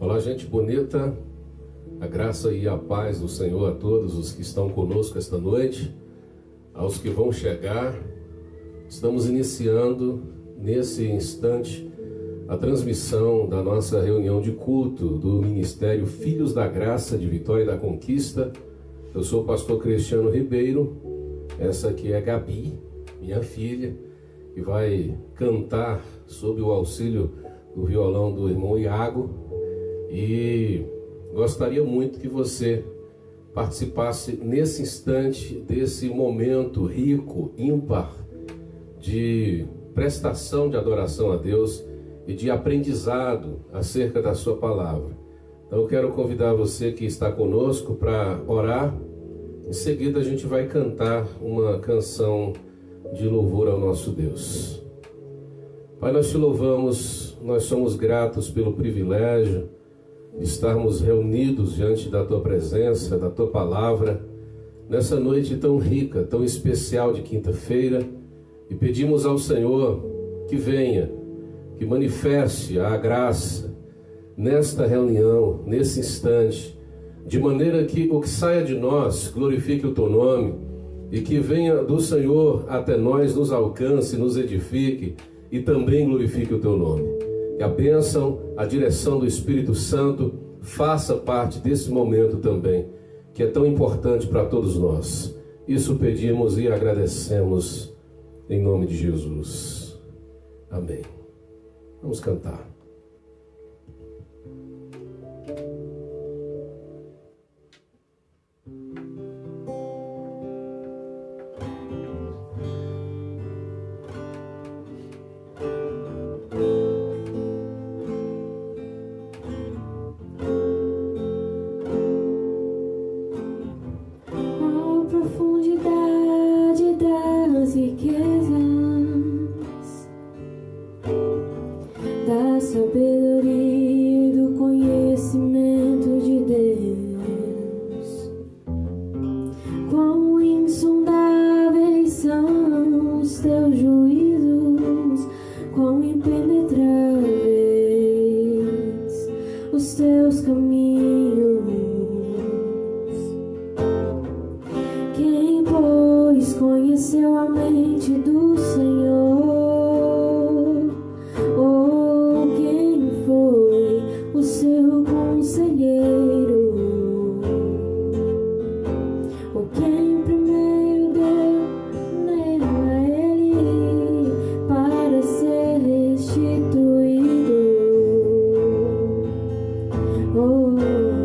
Olá, gente bonita, a graça e a paz do Senhor a todos os que estão conosco esta noite, aos que vão chegar. Estamos iniciando nesse instante a transmissão da nossa reunião de culto do Ministério Filhos da Graça de Vitória e da Conquista. Eu sou o pastor Cristiano Ribeiro, essa aqui é Gabi, minha filha, que vai cantar sob o auxílio do violão do irmão Iago. E gostaria muito que você participasse nesse instante, desse momento rico, ímpar, de prestação de adoração a Deus e de aprendizado acerca da sua palavra. Então eu quero convidar você que está conosco para orar. Em seguida a gente vai cantar uma canção de louvor ao nosso Deus. Pai, nós te louvamos, nós somos gratos pelo privilégio de estarmos reunidos diante da Tua presença, da Tua palavra, nessa noite tão rica, tão especial de quinta-feira, e pedimos ao Senhor que venha, que manifeste a graça nesta reunião, nesse instante, de maneira que o que saia de nós glorifique o Teu nome, e que venha do Senhor até nós, nos alcance, nos edifique e também glorifique o Teu nome. Que a bênção, a direção do Espírito Santo faça parte desse momento também, que é tão importante para todos nós. Isso pedimos e agradecemos em nome de Jesus. Amém. Vamos cantar. Oh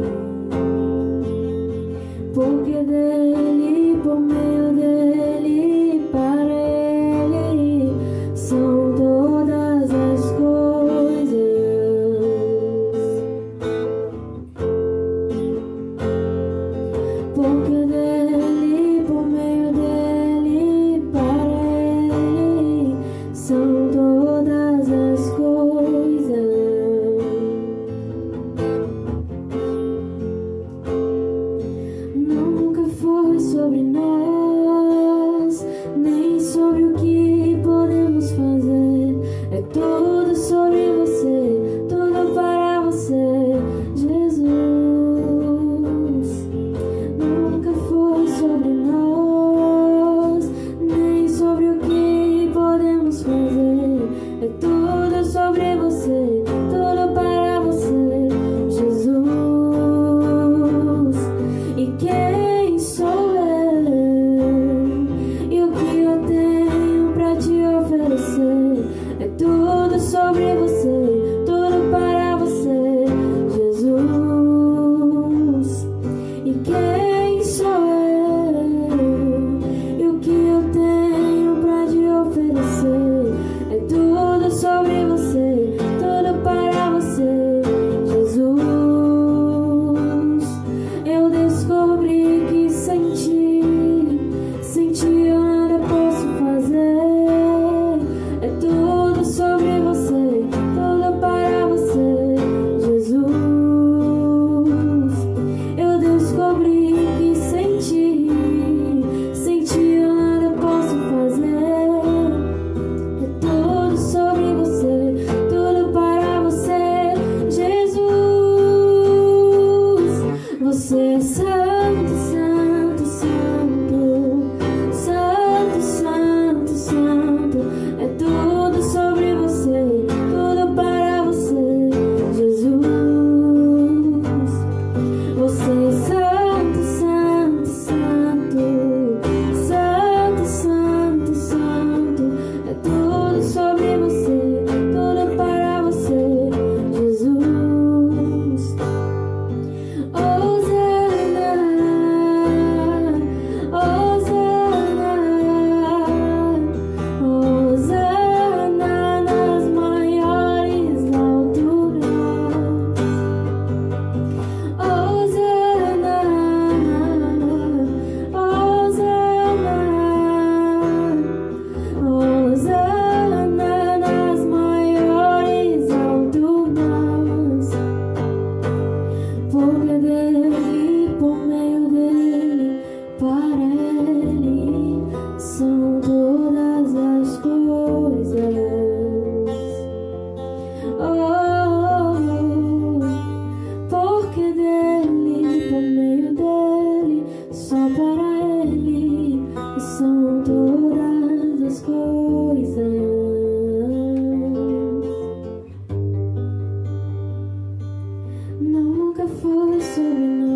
fala sobre nós.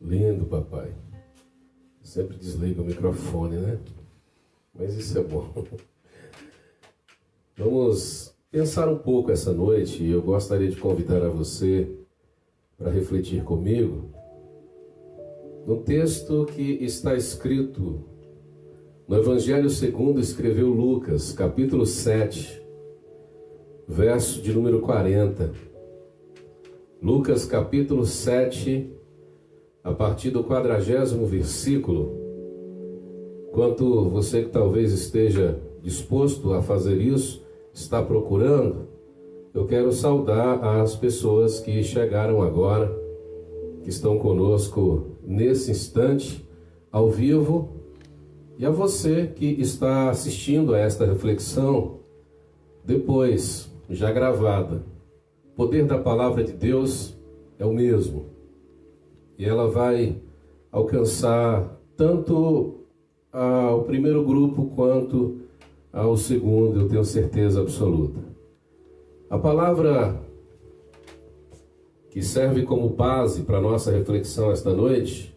Lindo, papai. Sempre desliga o microfone, né? Mas isso é bom. Vamos pensar um pouco essa noite e eu gostaria de convidar a você para refletir comigo no texto que está escrito no Evangelho segundo escreveu Lucas, capítulo 7, verso de número 40. Lucas, capítulo 7, a partir do 40º versículo. Enquanto você que talvez esteja disposto a fazer isso, está procurando, eu quero saudar as pessoas que chegaram agora, que estão conosco nesse instante, ao vivo, e a você que está assistindo a esta reflexão, depois, já gravada. O poder da palavra de Deus é o mesmo, e ela vai alcançar tanto ao primeiro grupo quanto ao segundo, eu tenho certeza absoluta. A palavra que serve como base para a nossa reflexão esta noite,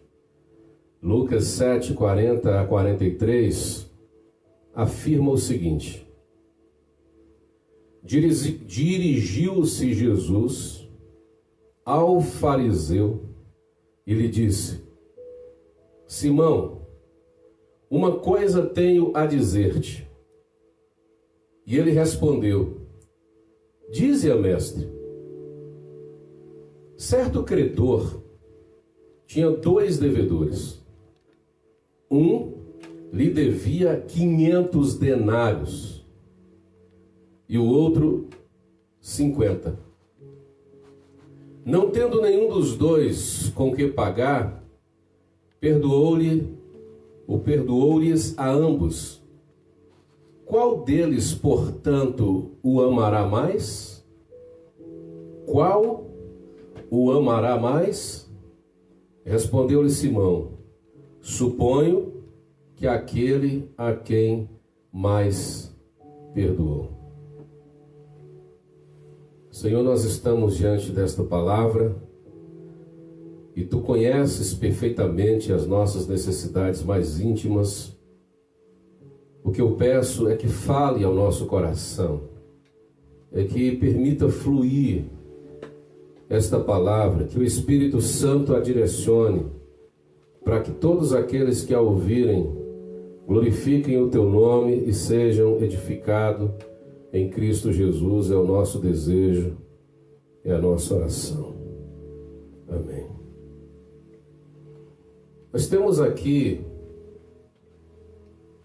Lucas 7, 40 a 43, afirma o seguinte: Dirigiu-se Jesus ao fariseu e lhe disse: Simão, uma coisa tenho a dizer-te. E ele respondeu: Dize-a, mestre. Certo credor tinha 2 devedores. Um lhe devia 500 denários e o outro 50. Não tendo nenhum dos dois com que pagar, perdoou-lhes a ambos. Qual deles, portanto, o amará mais? Qual o amará mais? Respondeu-lhe Simão: Suponho que aquele a quem mais perdoou. Senhor, nós estamos diante desta palavra e Tu conheces perfeitamente as nossas necessidades mais íntimas. O que eu peço é que fale ao nosso coração, é que permita fluir esta palavra, que o Espírito Santo a direcione, para que todos aqueles que a ouvirem glorifiquem o Teu nome e sejam edificados em Cristo Jesus. É o nosso desejo, é a nossa oração. Amém. Nós temos aqui,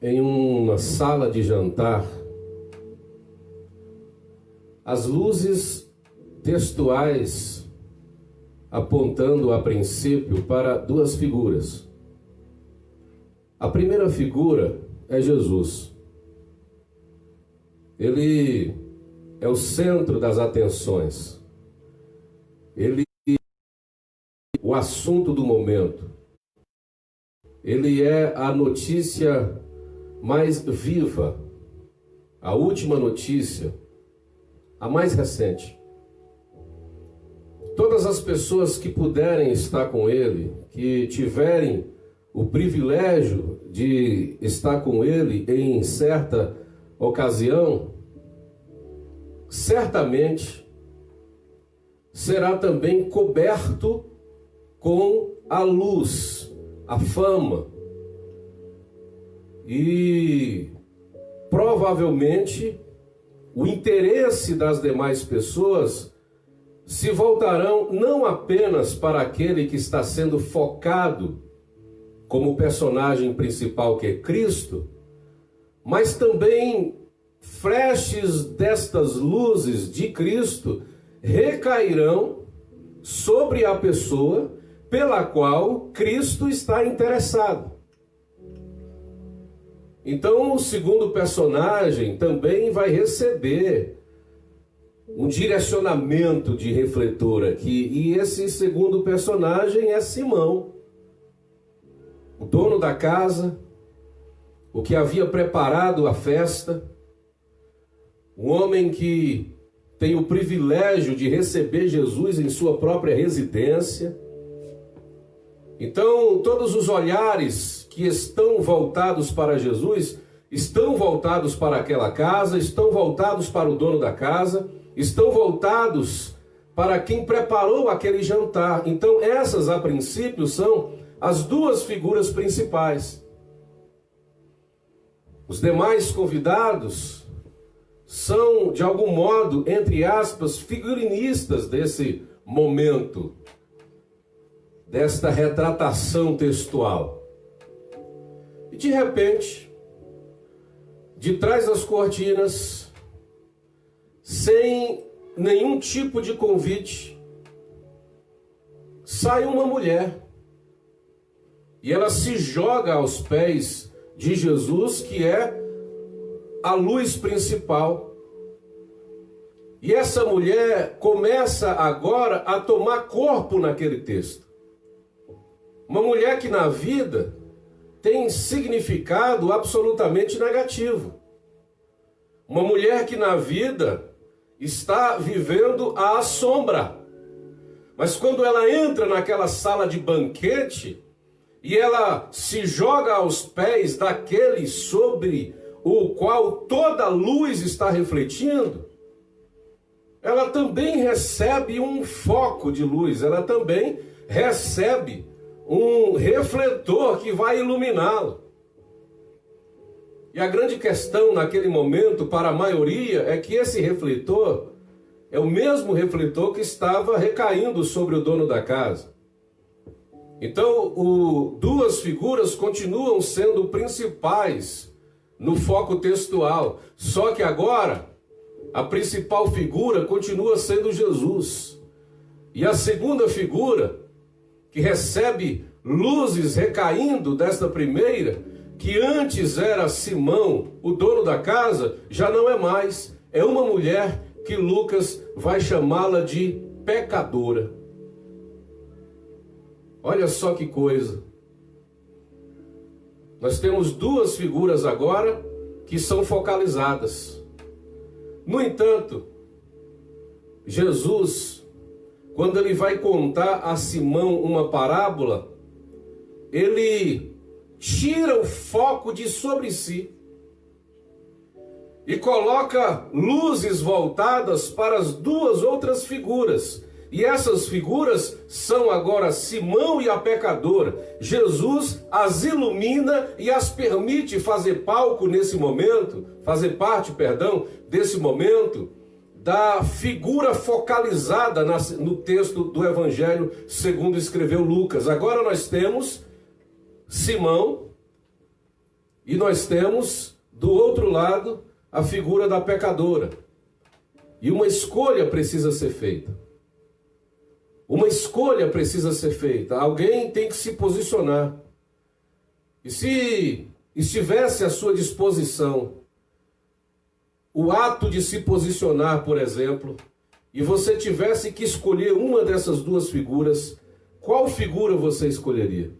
em uma sala de jantar, as luzes textuais apontando a princípio para 2 figuras. A primeira figura é Jesus. Ele é o centro das atenções. Ele é o assunto do momento. Ele é a notícia mais viva, a última notícia, a mais recente. Todas as pessoas que puderem estar com ele, que tiverem o privilégio de estar com ele em certa ocasião, certamente será também coberto com a luz, a fama, e provavelmente o interesse das demais pessoas se voltarão não apenas para aquele que está sendo focado como personagem principal, que é Cristo, mas também flashes destas luzes de Cristo recairão sobre a pessoa pela qual Cristo está interessado. Então, o segundo personagem também vai receber um direcionamento de refletor aqui, e esse segundo personagem é Simão, o dono da casa, o que havia preparado a festa, um homem que tem o privilégio de receber Jesus em sua própria residência. Então, todos os olhares que estão voltados para Jesus estão voltados para aquela casa, estão voltados para o dono da casa, estão voltados para quem preparou aquele jantar. Então, essas, a princípio, são as duas figuras principais. Os demais convidados são, de algum modo, entre aspas, figurinistas desse momento, desta retratação textual. E de repente, de trás das cortinas, sem nenhum tipo de convite, sai uma mulher. E ela se joga aos pés de Jesus, que é a luz principal. E essa mulher começa agora a tomar corpo naquele texto. Uma mulher que na vida tem significado absolutamente negativo. Uma mulher que na vida está vivendo à sombra. Mas quando ela entra naquela sala de banquete e ela se joga aos pés daquele sobre o qual toda a luz está refletindo, ela também recebe um foco de luz, ela também recebe um refletor que vai iluminá-lo. E a grande questão naquele momento para a maioria é que esse refletor é o mesmo refletor que estava recaindo sobre o dono da casa. Então, duas figuras continuam sendo principais no foco textual, só que agora a principal figura continua sendo Jesus. E a segunda figura, que recebe luzes recaindo desta primeira, que antes era Simão, o dono da casa, já não é mais. É uma mulher que Lucas vai chamá-la de pecadora. Olha só que coisa. Nós temos duas figuras agora que são focalizadas. No entanto, Jesus, quando ele vai contar a Simão uma parábola, ele tira o foco de sobre si e coloca luzes voltadas para as duas outras figuras. E essas figuras são agora Simão e a pecadora. Jesus as ilumina e as permite fazer palco nesse momento, fazer parte, desse momento da figura focalizada no texto do Evangelho segundo escreveu Lucas. Agora nós temos Simão e nós temos do outro lado a figura da pecadora. E uma escolha precisa ser feita. Uma escolha precisa ser feita. Alguém tem que se posicionar. E se estivesse à sua disposição o ato de se posicionar, por exemplo, e você tivesse que escolher uma dessas duas figuras, qual figura você escolheria?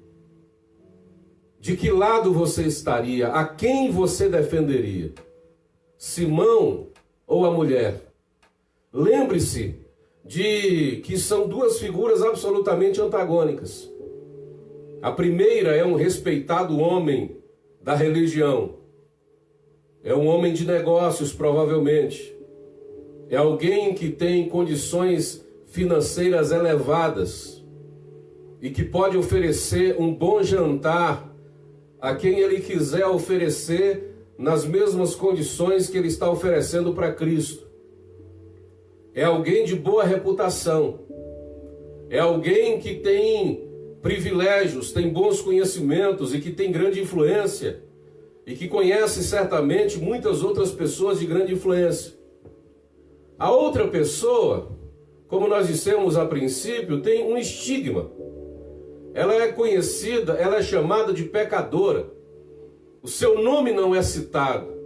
De que lado você estaria? A quem você defenderia? Simão ou a mulher? Lembre-se de que são duas figuras absolutamente antagônicas. A primeira é um respeitado homem da religião. É um homem de negócios, provavelmente. É alguém que tem condições financeiras elevadas e que pode oferecer um bom jantar a quem ele quiser oferecer nas mesmas condições que ele está oferecendo para Cristo. É alguém de boa reputação. É alguém que tem privilégios, tem bons conhecimentos e que tem grande influência. E que conhece certamente muitas outras pessoas de grande influência. A outra pessoa, como nós dissemos a princípio, tem um estigma. Ela é conhecida, ela é chamada de pecadora. O seu nome não é citado.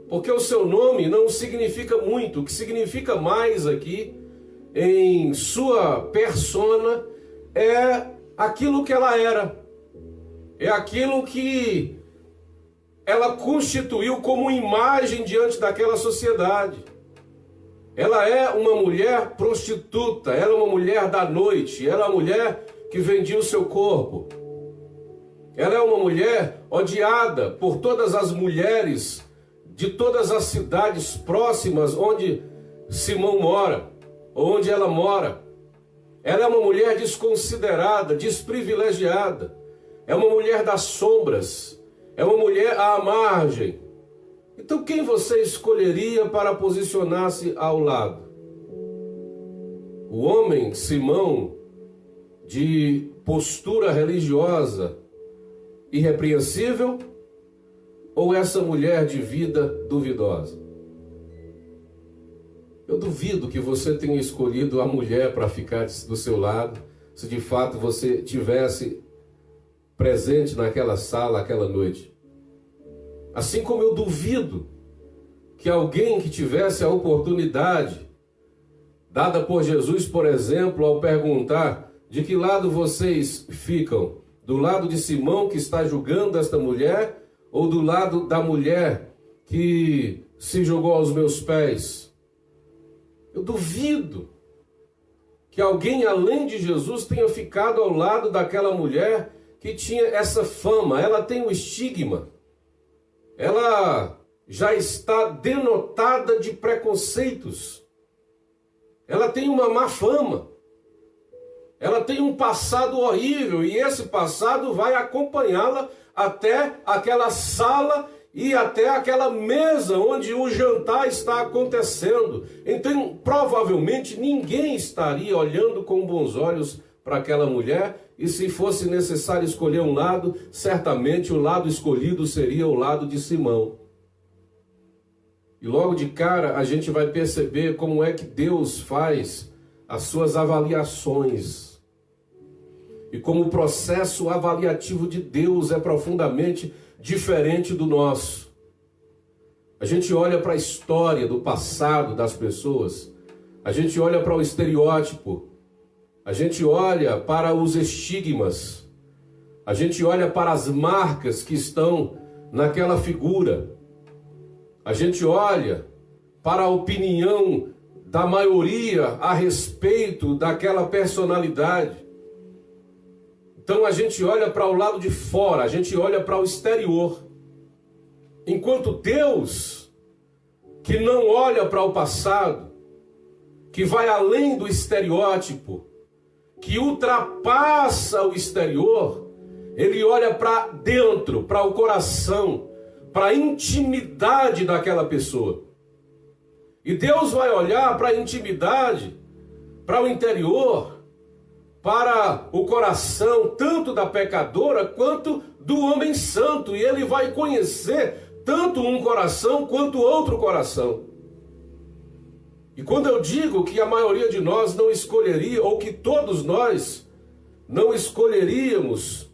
Porque o seu nome não significa muito. O que significa mais aqui, em sua persona, é aquilo que ela era. É aquilo que ela constituiu como imagem diante daquela sociedade. Ela é uma mulher prostituta, ela é uma mulher da noite, ela é uma mulher que vendia o seu corpo. Ela é uma mulher odiada por todas as mulheres de todas as cidades próximas onde Simão mora, onde ela mora. Ela é uma mulher desconsiderada, desprivilegiada. É uma mulher das sombras. É uma mulher à margem. Então quem você escolheria para posicionar-se ao lado? O homem, Simão, de postura religiosa irrepreensível, ou essa mulher de vida duvidosa? Eu duvido que você tenha escolhido a mulher para ficar do seu lado, se de fato você tivesse presente naquela sala aquela noite. Assim como eu duvido que alguém que tivesse a oportunidade dada por Jesus, por exemplo, ao perguntar de que lado vocês ficam, do lado de Simão que está julgando esta mulher, ou do lado da mulher que se jogou aos meus pés? Eu duvido que alguém além de Jesus tenha ficado ao lado daquela mulher que tinha essa fama. Ela tem um estigma. Ela já está denotada de preconceitos. Ela tem uma má fama. Ela tem um passado horrível e esse passado vai acompanhá-la até aquela sala e até aquela mesa onde o jantar está acontecendo. Então, provavelmente, ninguém estaria olhando com bons olhos para aquela mulher, e se fosse necessário escolher um lado, certamente o lado escolhido seria o lado de Simão. E logo de cara a gente vai perceber como é que Deus faz as suas avaliações. E como o processo avaliativo de Deus é profundamente diferente do nosso. A gente olha para a história do passado das pessoas, a gente olha para o estereótipo, a gente olha para os estigmas, a gente olha para as marcas que estão naquela figura, a gente olha para a opinião da maioria a respeito daquela personalidade. Então a gente olha para o lado de fora, a gente olha para o exterior. Enquanto Deus, que não olha para o passado, que vai além do estereótipo, que ultrapassa o exterior, ele olha para dentro, para o coração, para a intimidade daquela pessoa. E Deus vai olhar para a intimidade, para o interior, para o coração, tanto da pecadora quanto do homem santo. E ele vai conhecer tanto um coração quanto outro coração. E quando eu digo que a maioria de nós não escolheria, ou que todos nós não escolheríamos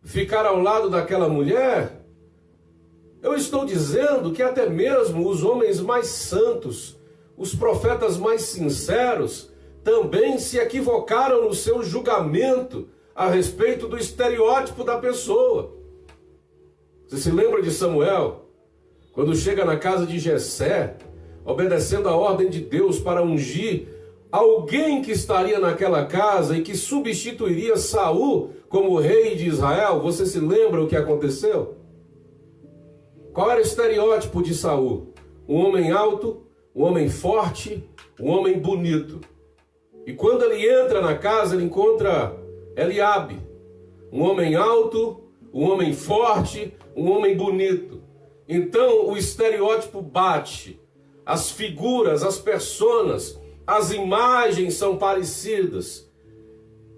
ficar ao lado daquela mulher, eu estou dizendo que até mesmo os homens mais santos, os profetas mais sinceros, também se equivocaram no seu julgamento a respeito do estereótipo da pessoa. Você se lembra de Samuel? Quando chega na casa de Jessé, obedecendo a ordem de Deus para ungir alguém que estaria naquela casa e que substituiria Saul como rei de Israel. Você se lembra o que aconteceu? Qual era o estereótipo de Saul? Um homem alto, um homem forte, um homem bonito. E quando ele entra na casa, ele encontra Eliabe, um homem alto, um homem forte, um homem bonito. Então o estereótipo bate, as figuras, as personas, as imagens são parecidas.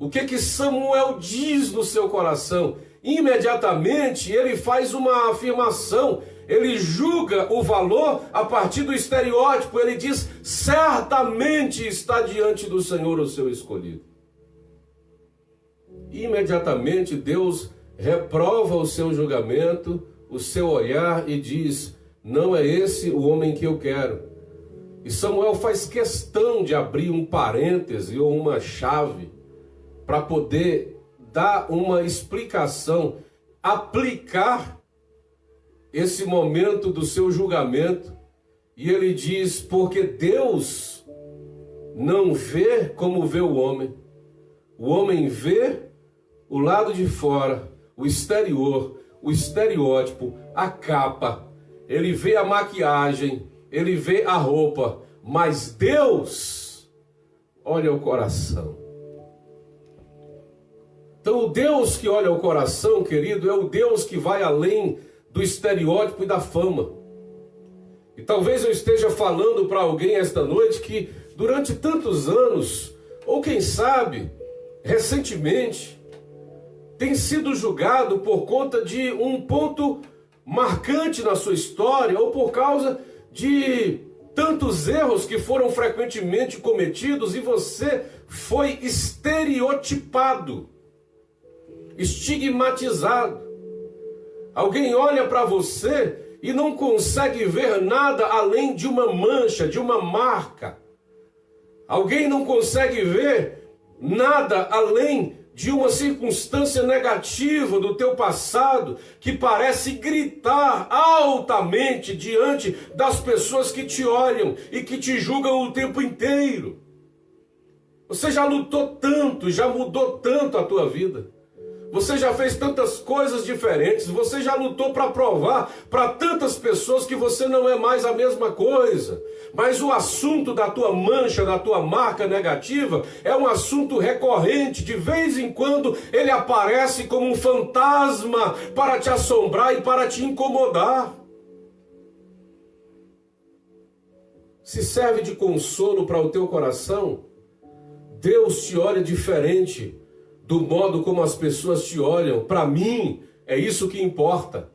O que Samuel diz no seu coração? Imediatamente ele faz uma afirmação, ele julga o valor a partir do estereótipo, ele diz: certamente está diante do Senhor o seu escolhido. Imediatamente Deus reprova o seu julgamento, o seu olhar e diz: não é esse o homem que eu quero. E Samuel faz questão de abrir um parêntese ou uma chave para poder dar uma explicação, aplicar esse momento do seu julgamento, e ele diz: porque Deus não vê como vê o homem vê o lado de fora, o exterior, o estereótipo, a capa, ele vê a maquiagem, ele vê a roupa, mas Deus olha o coração. Então o Deus que olha o coração, querido, é o Deus que vai além do estereótipo e da fama. E talvez eu esteja falando para alguém esta noite que durante tantos anos, ou quem sabe, recentemente, tem sido julgado por conta de um ponto marcante na sua história, ou por causa de tantos erros que foram frequentemente cometidos e você foi estereotipado, estigmatizado. Alguém olha para você e não consegue ver nada além de uma mancha, de uma marca. Alguém não consegue ver nada além de uma circunstância negativa do teu passado que parece gritar altamente diante das pessoas que te olham e que te julgam o tempo inteiro. Você já lutou tanto, já mudou tanto a tua vida. Você já fez tantas coisas diferentes, você já lutou para provar para tantas pessoas que você não é mais a mesma coisa. Mas o assunto da tua mancha, da tua marca negativa, é um assunto recorrente. De vez em quando ele aparece como um fantasma para te assombrar e para te incomodar. Se serve de consolo para o teu coração, Deus te olha diferente do modo como as pessoas te olham. Para mim, é isso que importa.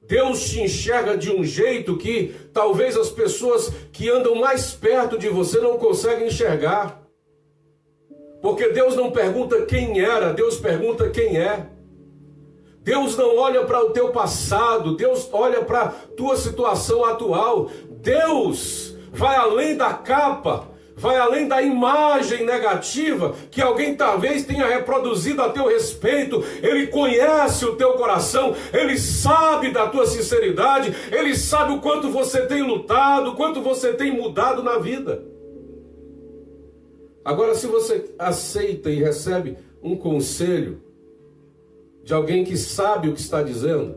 Deus te enxerga de um jeito que talvez as pessoas que andam mais perto de você não conseguem enxergar. Porque Deus não pergunta quem era, Deus pergunta quem é. Deus não olha para o teu passado, Deus olha para a tua situação atual. Deus vai além da capa, vai além da imagem negativa que alguém talvez tenha reproduzido a teu respeito. Ele conhece o teu coração, Ele sabe da tua sinceridade, Ele sabe o quanto você tem lutado, o quanto você tem mudado na vida. Agora, se você aceita e recebe um conselho de alguém que sabe o que está dizendo,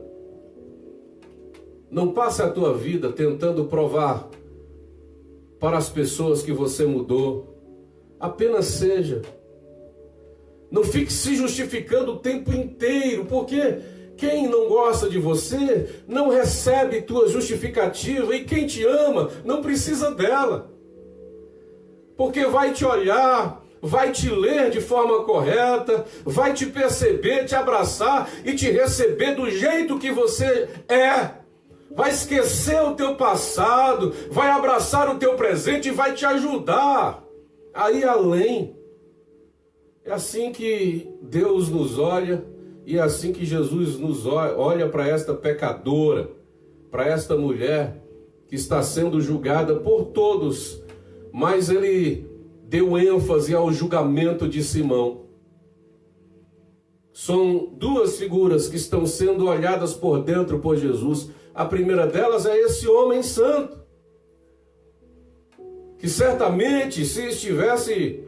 não passe a tua vida tentando provar para as pessoas que você mudou. Apenas seja. Não fique se justificando o tempo inteiro, porque quem não gosta de você não recebe tua justificativa, e quem te ama não precisa dela. Porque vai te olhar, vai te ler de forma correta, vai te perceber, te abraçar e te receber do jeito que você é. Vai esquecer o teu passado, vai abraçar o teu presente e vai te ajudar a ir além. É assim que Deus nos olha e é assim que Jesus nos olha para esta pecadora, para esta mulher que está sendo julgada por todos, mas ele deu ênfase ao julgamento de Simão. São duas figuras que estão sendo olhadas por dentro por Jesus. A primeira delas é esse homem santo, que certamente, se estivesse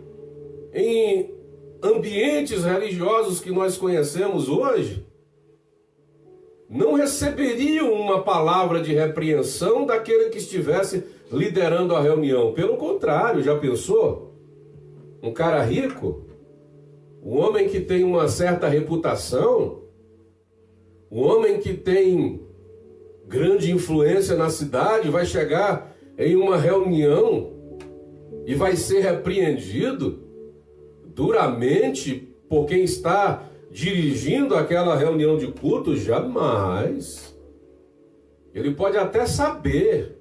em ambientes religiosos que nós conhecemos hoje, não receberiam uma palavra de repreensão daquele que estivesse liderando a reunião. Pelo contrário, já pensou? Um cara rico, um homem que tem uma certa reputação, um homem que tem grande influência na cidade, vai chegar em uma reunião e vai ser repreendido duramente por quem está dirigindo aquela reunião de culto? Jamais. Ele pode até saber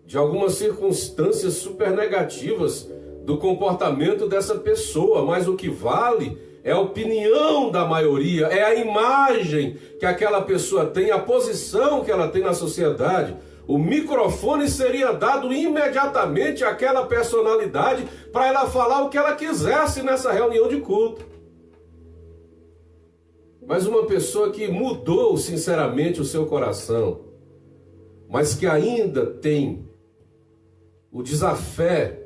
de algumas circunstâncias super negativas do comportamento dessa pessoa, mas o que vale é a opinião da maioria, é a imagem que aquela pessoa tem, a posição que ela tem na sociedade. O microfone seria dado imediatamente àquela personalidade para ela falar o que ela quisesse nessa reunião de culto. mas uma pessoa que mudou sinceramente o seu coração, mas que ainda tem o desafé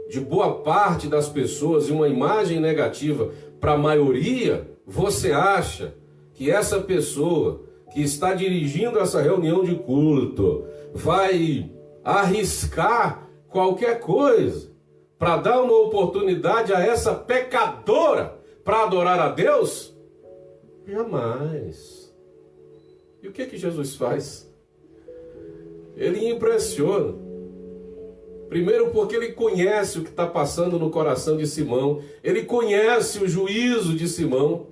de boa parte das pessoas e uma imagem negativa para a maioria, você acha que essa pessoa que está dirigindo essa reunião de culto vai arriscar qualquer coisa para dar uma oportunidade a essa pecadora para adorar a Deus? Jamais. E o que Jesus faz? Ele impressiona. Primeiro porque ele conhece o que está passando no coração de Simão. Ele conhece o juízo de Simão,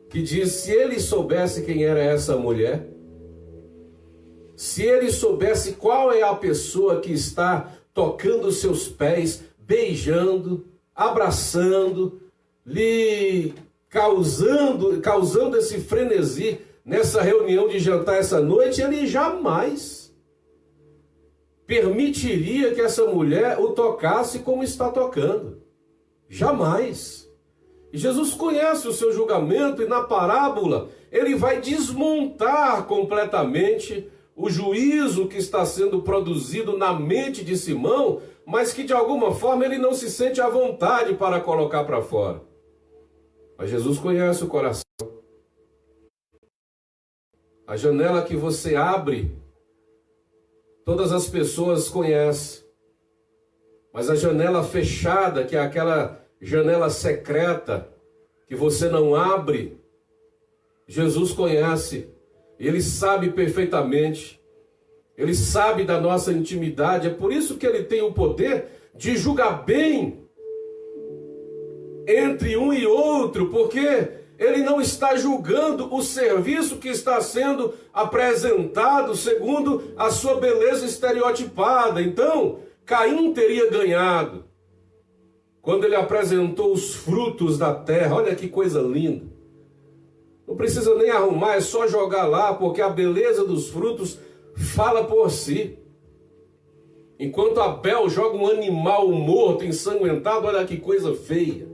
que diz: se ele soubesse quem era essa mulher, se ele soubesse qual é a pessoa que está tocando seus pés, beijando, abraçando, lhe causando esse frenesi nessa reunião de jantar essa noite, ele jamais permitiria que essa mulher o tocasse como está tocando. Jamais. E Jesus conhece o seu julgamento, e na parábola ele vai desmontar completamente o juízo que está sendo produzido na mente de Simão, mas que de alguma forma ele não se sente à vontade para colocar para fora. Mas Jesus conhece o coração. A janela que você abre, todas as pessoas conhecem. Mas a janela fechada, que é aquela janela secreta, que você não abre, Jesus conhece. Ele sabe perfeitamente. Ele sabe da nossa intimidade. É por isso que ele tem o poder de julgar bem entre um e outro, porque ele não está julgando o serviço que está sendo apresentado segundo a sua beleza estereotipada. Então, Caim teria ganhado quando ele apresentou os frutos da terra. Olha que coisa linda. Não precisa nem arrumar, é só jogar lá, porque a beleza dos frutos fala por si. Enquanto Abel joga um animal morto, ensanguentado, olha que coisa feia.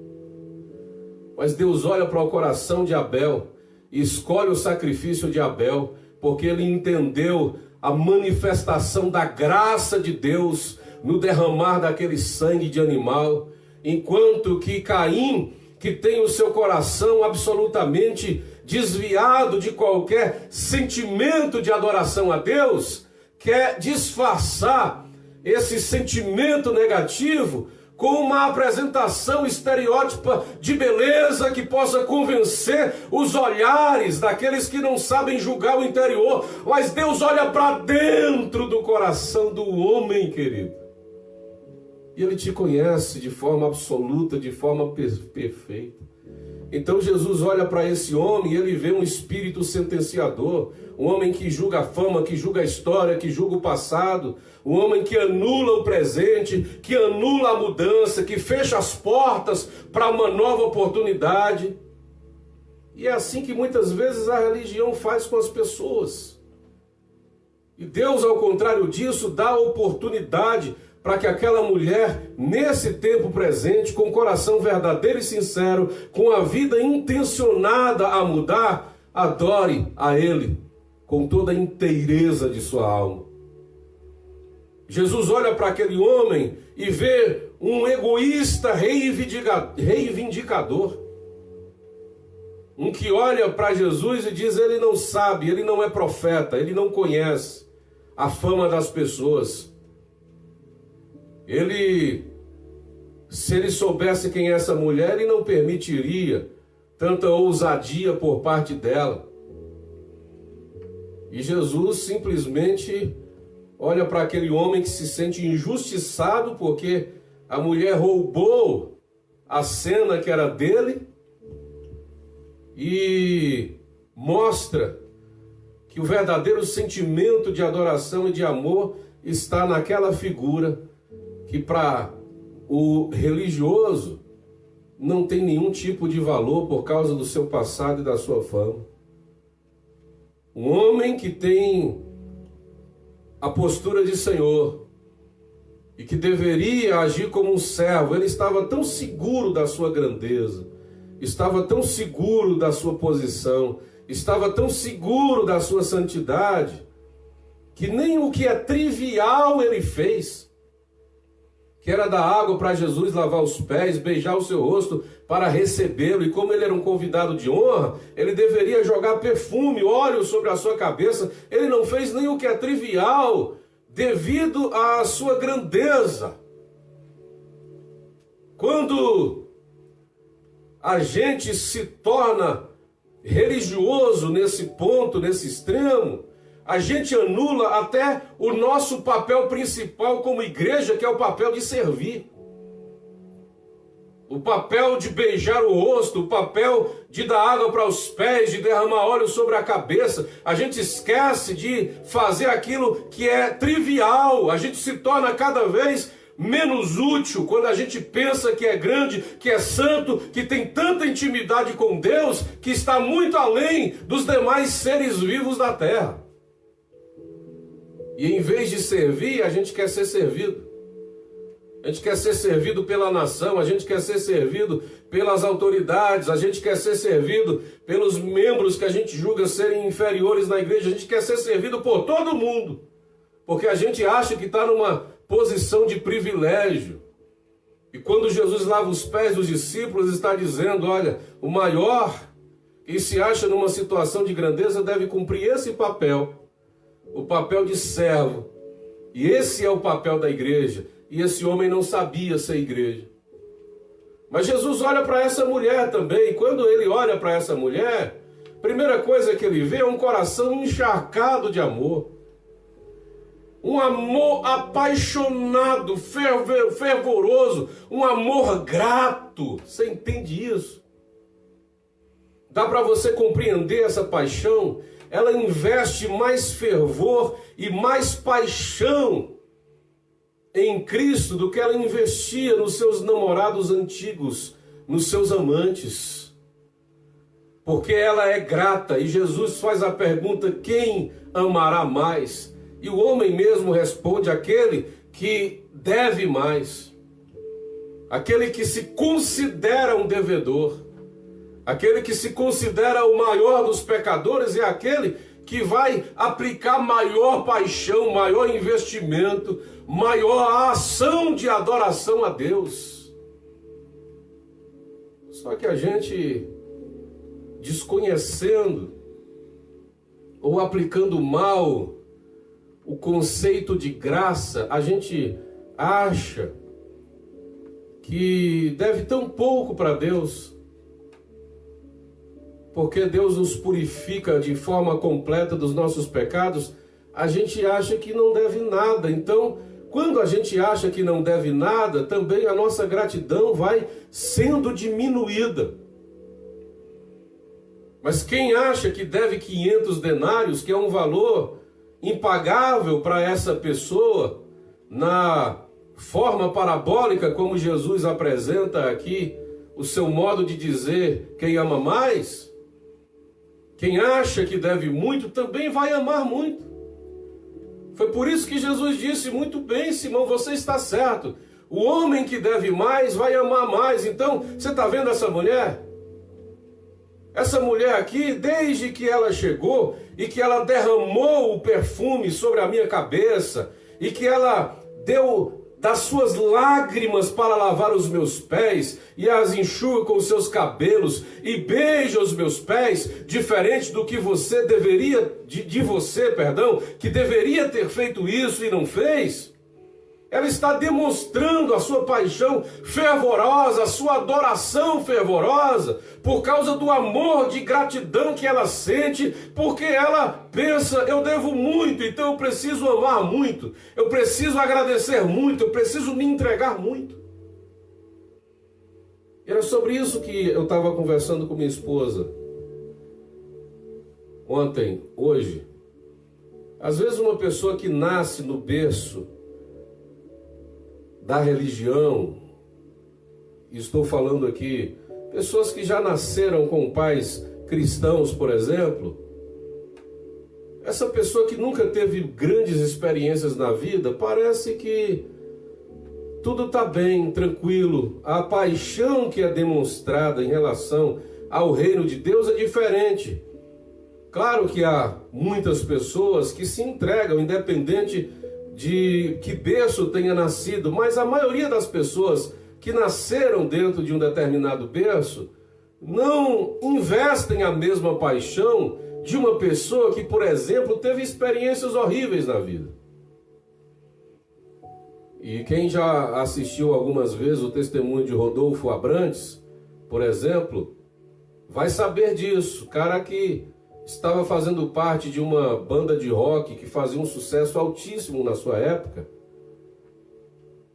Mas Deus olha para o coração de Abel e escolhe o sacrifício de Abel, porque ele entendeu a manifestação da graça de Deus no derramar daquele sangue de animal, enquanto que Caim, que tem o seu coração absolutamente desviado de qualquer sentimento de adoração a Deus, quer disfarçar esse sentimento negativo com uma apresentação estereótipa de beleza que possa convencer os olhares daqueles que não sabem julgar o interior. Mas Deus olha para dentro do coração do homem, querido. E Ele te conhece de forma absoluta, de forma perfeita. Então Jesus olha para esse homem e ele vê um espírito sentenciador, um homem que julga a fama, que julga a história, que julga o passado, um homem que anula o presente, que anula a mudança, que fecha as portas para uma nova oportunidade. E é assim que muitas vezes a religião faz com as pessoas. E Deus, ao contrário disso, dá oportunidade para que aquela mulher, nesse tempo presente, com o coração verdadeiro e sincero, com a vida intencionada a mudar, adore a Ele com toda a inteireza de sua alma. Jesus olha para aquele homem e vê um egoísta reivindicador. Um que olha para Jesus e diz: ele não sabe, ele não é profeta, ele não conhece a fama das pessoas. Se ele soubesse quem é essa mulher, ele não permitiria tanta ousadia por parte dela. E Jesus simplesmente olha para aquele homem que se sente injustiçado porque a mulher roubou a cena que era dele e mostra que o verdadeiro sentimento de adoração e de amor está naquela figura que para o religioso não tem nenhum tipo de valor por causa do seu passado e da sua fama. Um homem que tem a postura de Senhor e que deveria agir como um servo, ele estava tão seguro da sua grandeza, estava tão seguro da sua posição, estava tão seguro da sua santidade, que nem o que é trivial ele fez, que era dar água para Jesus lavar os pés, beijar o seu rosto para recebê-lo, e como ele era um convidado de honra, ele deveria jogar perfume, óleo sobre a sua cabeça. Ele não fez nem o que é trivial, devido à sua grandeza. Quando a gente se torna religioso nesse ponto, nesse extremo, a gente anula até o nosso papel principal como igreja, que é o papel de servir. O papel de beijar o rosto, o papel de dar água para os pés, de derramar óleo sobre a cabeça. A gente esquece de fazer aquilo que é trivial. A gente se torna cada vez menos útil quando a gente pensa que é grande, que é santo, que tem tanta intimidade com Deus, que está muito além dos demais seres vivos da terra. E em vez de servir, a gente quer ser servido. A gente quer ser servido pela nação, a gente quer ser servido pelas autoridades, a gente quer ser servido pelos membros que a gente julga serem inferiores na igreja, a gente quer ser servido por todo mundo, porque a gente acha que está numa posição de privilégio. E quando Jesus lava os pés dos discípulos, está dizendo, olha, o maior que se acha numa situação de grandeza deve cumprir esse papel, o papel de servo. E esse é o papel da igreja. E esse homem não sabia ser igreja. Mas Jesus olha para essa mulher também. E quando ele olha para essa mulher, a primeira coisa que ele vê é um coração encharcado de amor. Um amor apaixonado, fervoroso, um amor grato. Você entende isso? Dá para você compreender essa paixão? Ela investe mais fervor e mais paixão em Cristo do que ela investia nos seus namorados antigos, nos seus amantes. Porque ela é grata, e Jesus faz a pergunta, quem amará mais? E o homem mesmo responde, aquele que deve mais. Aquele que se considera um devedor. Aquele que se considera o maior dos pecadores é aquele que vai aplicar maior paixão, maior investimento, maior ação de adoração a Deus. Só que a gente, desconhecendo ou aplicando mal o conceito de graça, a gente acha que deve tão pouco para Deus, porque Deus nos purifica de forma completa dos nossos pecados, a gente acha que não deve nada. Então, quando a gente acha que não deve nada, também a nossa gratidão vai sendo diminuída. Mas quem acha que deve 500 denários, que é um valor impagável para essa pessoa, na forma parabólica como Jesus apresenta aqui, o seu modo de dizer quem ama mais, quem acha que deve muito também vai amar muito. Foi por isso que Jesus disse, muito bem, Simão, você está certo. O homem que deve mais vai amar mais. Então, você está vendo essa mulher? Essa mulher aqui, desde que ela chegou e que ela derramou o perfume sobre a minha cabeça e que ela deu das suas lágrimas para lavar os meus pés e as enxuga com os seus cabelos e beija os meus pés, diferente do que você deveria, que deveria ter feito isso e não fez. Ela está demonstrando a sua paixão fervorosa, a sua adoração fervorosa, por causa do amor de gratidão que ela sente, porque ela pensa, eu devo muito, então eu preciso amar muito, eu preciso agradecer muito, eu preciso me entregar muito. Era sobre isso que eu estava conversando com minha esposa ontem, hoje. Às vezes uma pessoa que nasce no berço da religião, estou falando aqui, pessoas que já nasceram com pais cristãos, por exemplo, essa pessoa que nunca teve grandes experiências na vida, parece que tudo está bem, tranquilo. A paixão que é demonstrada em relação ao reino de Deus é diferente. Claro que há muitas pessoas que se entregam, independente de que berço tenha nascido, mas a maioria das pessoas que nasceram dentro de um determinado berço não investem a mesma paixão de uma pessoa que, por exemplo, teve experiências horríveis na vida. E quem já assistiu algumas vezes o testemunho de Rodolfo Abrantes, por exemplo, vai saber disso. Cara que estava fazendo parte de uma banda de rock que fazia um sucesso altíssimo na sua época.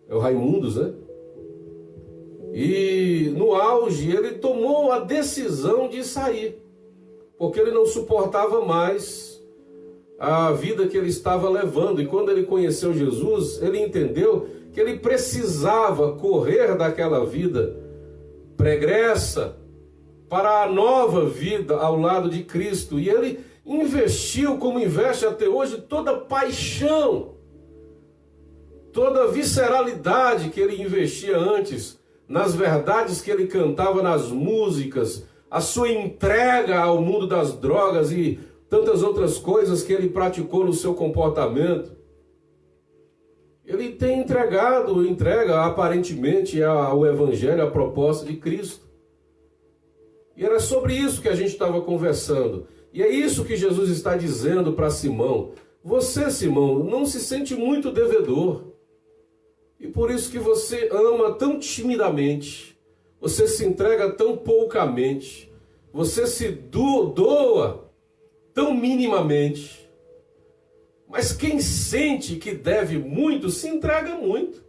É o Raimundos, né? E no auge ele tomou a decisão de sair, porque ele não suportava mais a vida que ele estava levando. E quando ele conheceu Jesus, ele entendeu que ele precisava correr daquela vida pregressa para a nova vida ao lado de Cristo. E ele investiu, como investe até hoje, toda a paixão, toda a visceralidade que ele investia antes, nas verdades que ele cantava nas músicas, a sua entrega ao mundo das drogas e tantas outras coisas que ele praticou no seu comportamento. Ele tem entrega aparentemente ao Evangelho, a proposta de Cristo. E era sobre isso que a gente estava conversando. E é isso que Jesus está dizendo para Simão. Você, Simão, não se sente muito devedor. E por isso que você ama tão timidamente. Você se entrega tão poucamente. Você se doa tão minimamente. Mas quem sente que deve muito, se entrega muito.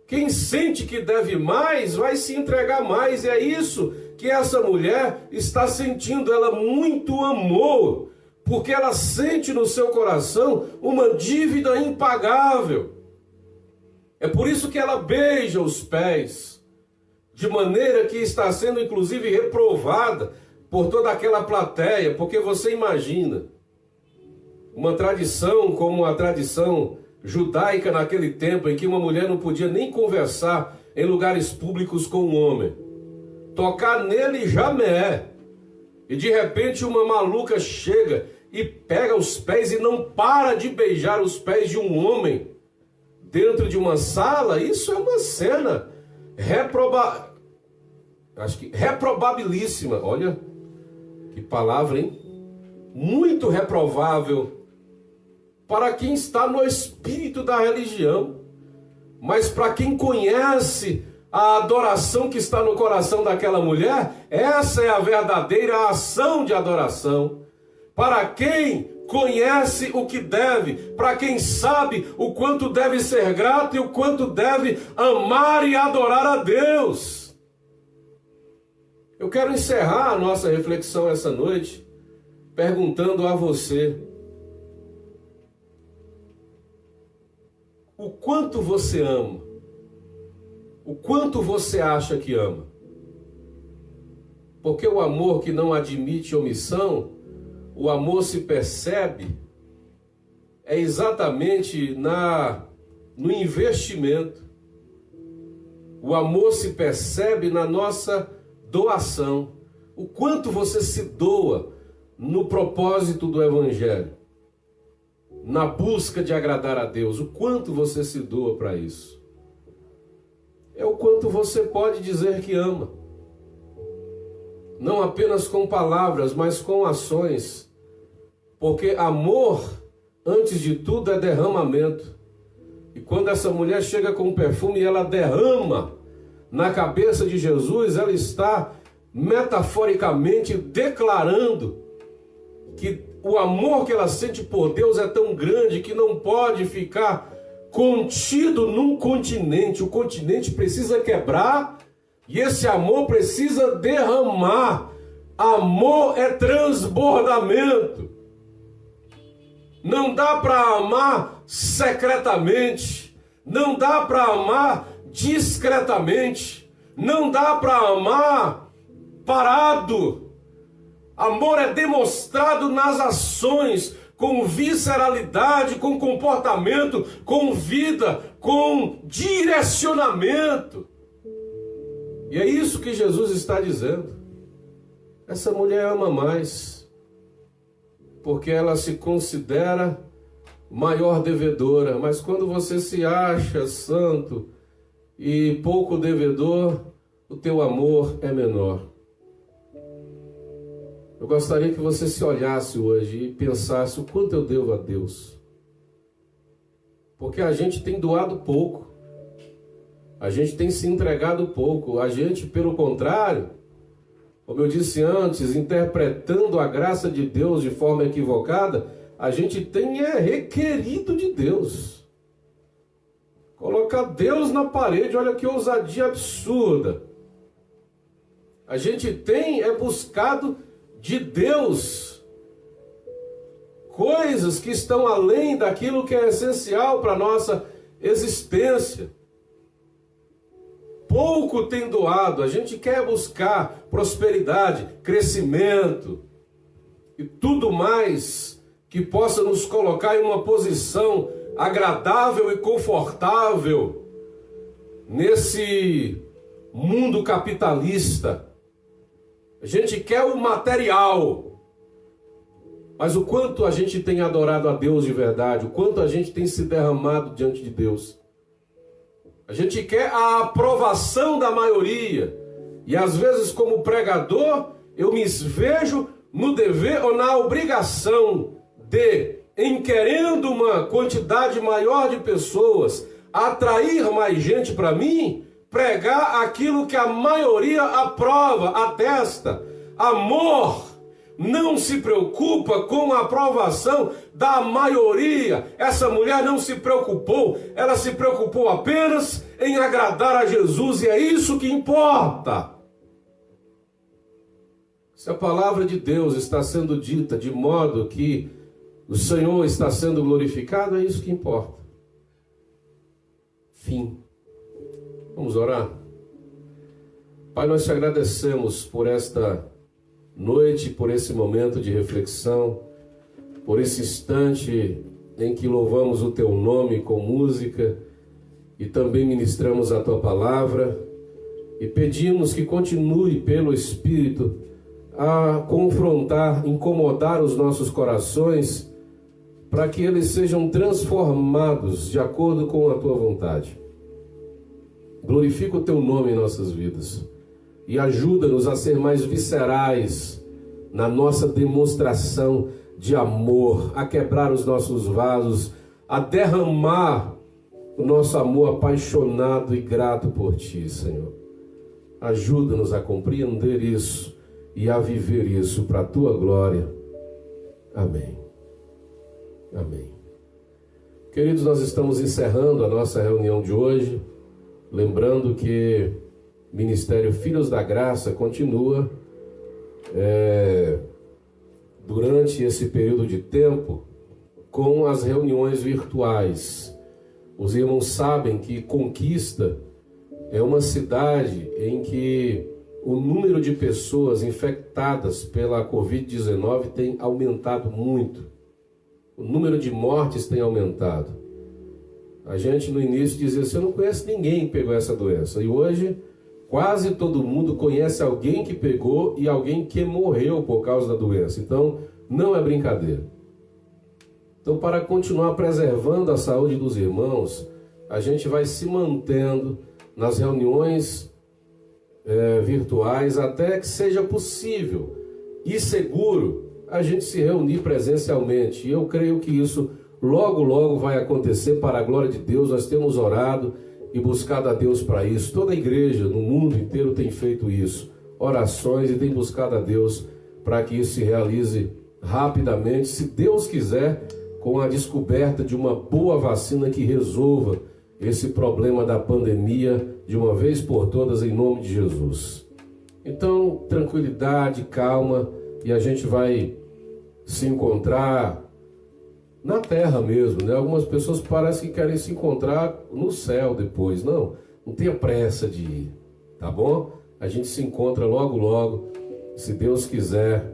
Quem sente que deve mais, vai se entregar mais. E é isso que essa mulher está sentindo. Ela muito amou, porque ela sente no seu coração uma dívida impagável. É por isso que ela beija os pés, de maneira que está sendo inclusive reprovada por toda aquela plateia, porque você imagina uma tradição como a tradição judaica naquele tempo, em que uma mulher não podia nem conversar em lugares públicos com um homem, tocar nele jamais. E de repente uma maluca chega e pega os pés e não para de beijar os pés de um homem dentro de uma sala. Isso é uma cena reprobabilíssima. Olha que palavra, hein? Muito reprovável para quem está no espírito da religião. Mas para quem conhece a adoração que está no coração daquela mulher, essa é a verdadeira ação de adoração. Para quem conhece o que deve, para quem sabe o quanto deve ser grato e o quanto deve amar e adorar a Deus. Eu quero encerrar a nossa reflexão essa noite perguntando a você: o quanto você ama? O quanto você acha que ama? Porque o amor que não admite omissão, o amor se percebe exatamente no investimento. O amor se percebe na nossa doação. O quanto você se doa no propósito do Evangelho, na busca de agradar a Deus. O quanto você se doa para isso. É o quanto você pode dizer que ama. Não apenas com palavras, mas com ações. Porque amor, antes de tudo, é derramamento. E quando essa mulher chega com perfume e ela derrama na cabeça de Jesus, ela está metaforicamente declarando que o amor que ela sente por Deus é tão grande que não pode ficar contido num continente. O continente precisa quebrar e esse amor precisa derramar. Amor é transbordamento. Não dá para amar secretamente, não dá para amar discretamente, não dá para amar parado. Amor é demonstrado nas ações, com visceralidade, com comportamento, com vida, com direcionamento. E é isso que Jesus está dizendo. Essa mulher ama mais, porque ela se considera maior devedora. Mas quando você se acha santo e pouco devedor, o teu amor é menor. Eu gostaria que você se olhasse hoje e pensasse o quanto eu devo a Deus. Porque a gente tem doado pouco. A gente tem se entregado pouco. A gente, pelo contrário, como eu disse antes, interpretando a graça de Deus de forma equivocada, a gente tem requerido de Deus. Colocar Deus na parede, olha que ousadia absurda. A gente tem buscado de Deus coisas que estão além daquilo que é essencial para a nossa existência. Pouco tem doado, a gente quer buscar prosperidade, crescimento e tudo mais que possa nos colocar em uma posição agradável e confortável nesse mundo capitalista. A gente quer o material, mas o quanto a gente tem adorado a Deus de verdade, o quanto a gente tem se derramado diante de Deus. A gente quer a aprovação da maioria. E às vezes, como pregador, eu me vejo no dever ou na obrigação de, em querendo uma quantidade maior de pessoas, atrair mais gente para mim, pregar aquilo que a maioria aprova, atesta. Amor não se preocupa com a aprovação da maioria. Essa mulher não se preocupou, ela se preocupou apenas em agradar a Jesus, e é isso que importa. Se a palavra de Deus está sendo dita de modo que o Senhor está sendo glorificado, é isso que importa. Fim. Vamos orar? Pai, nós te agradecemos por esta noite, por esse momento de reflexão, por esse instante em que louvamos o teu nome com música e também ministramos a tua palavra e pedimos que continue pelo Espírito a confrontar, incomodar os nossos corações para que eles sejam transformados de acordo com a tua vontade. Glorifica o teu nome em nossas vidas e ajuda-nos a ser mais viscerais na nossa demonstração de amor, a quebrar os nossos vasos, a derramar o nosso amor apaixonado e grato por Ti, Senhor. Ajuda-nos a compreender isso e a viver isso para a Tua glória. Amém. Amém. Queridos, nós estamos encerrando a nossa reunião de hoje, lembrando que o Ministério Filhos da Graça continua durante esse período de tempo com as reuniões virtuais. Os irmãos sabem que Conquista é uma cidade em que o número de pessoas infectadas pela Covid-19 tem aumentado muito. O número de mortes tem aumentado. A gente no início dizia assim, eu não conheço ninguém que pegou essa doença. E hoje quase todo mundo conhece alguém que pegou e alguém que morreu por causa da doença. Então, não é brincadeira. Então, para continuar preservando a saúde dos irmãos, a gente vai se mantendo nas reuniões virtuais até que seja possível e seguro a gente se reunir presencialmente. E eu creio que isso logo, logo vai acontecer para a glória de Deus. Nós temos orado e buscado a Deus para isso. Toda a igreja no mundo inteiro tem feito isso. Orações e tem buscado a Deus para que isso se realize rapidamente, se Deus quiser, com a descoberta de uma boa vacina que resolva esse problema da pandemia de uma vez por todas, em nome de Jesus. Então, tranquilidade, calma, e a gente vai se encontrar na terra mesmo, né? Algumas pessoas parecem que querem se encontrar no céu depois. Não tenha pressa de ir, tá bom? A gente se encontra logo, logo, se Deus quiser,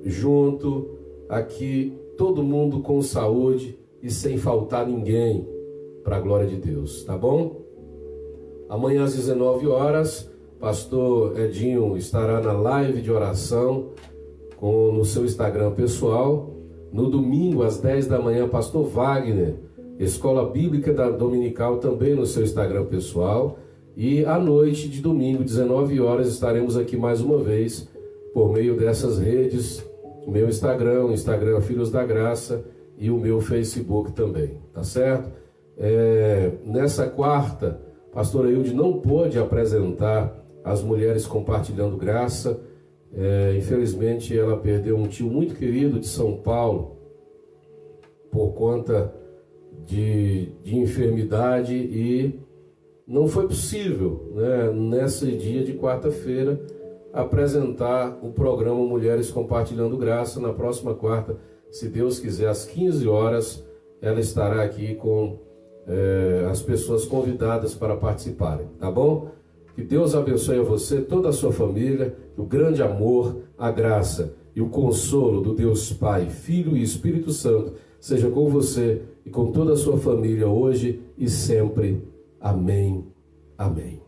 junto aqui todo mundo com saúde e sem faltar ninguém, para a glória de Deus, tá bom? Amanhã às 19 horas, pastor Edinho estará na live de oração no seu Instagram pessoal. No domingo às 10 da manhã, pastor Wagner, Escola Bíblica da Dominical, também no seu Instagram pessoal. E à noite de domingo, 19 horas, estaremos aqui mais uma vez por meio dessas redes, o meu Instagram, o Instagram Filhos da Graça e o meu Facebook também, tá certo? Nessa quarta, pastor Ailde não pôde apresentar as mulheres compartilhando graça. Infelizmente ela perdeu um tio muito querido de São Paulo por conta de enfermidade e não foi possível, né, nesse dia de quarta-feira apresentar o programa Mulheres Compartilhando Graça. Na próxima quarta, se Deus quiser, às 15 horas, ela estará aqui com as pessoas convidadas para participarem, tá bom? Que Deus abençoe a você, toda a sua família, o grande amor, a graça e o consolo do Deus Pai, Filho e Espírito Santo seja com você e com toda a sua família hoje e sempre. Amém. Amém.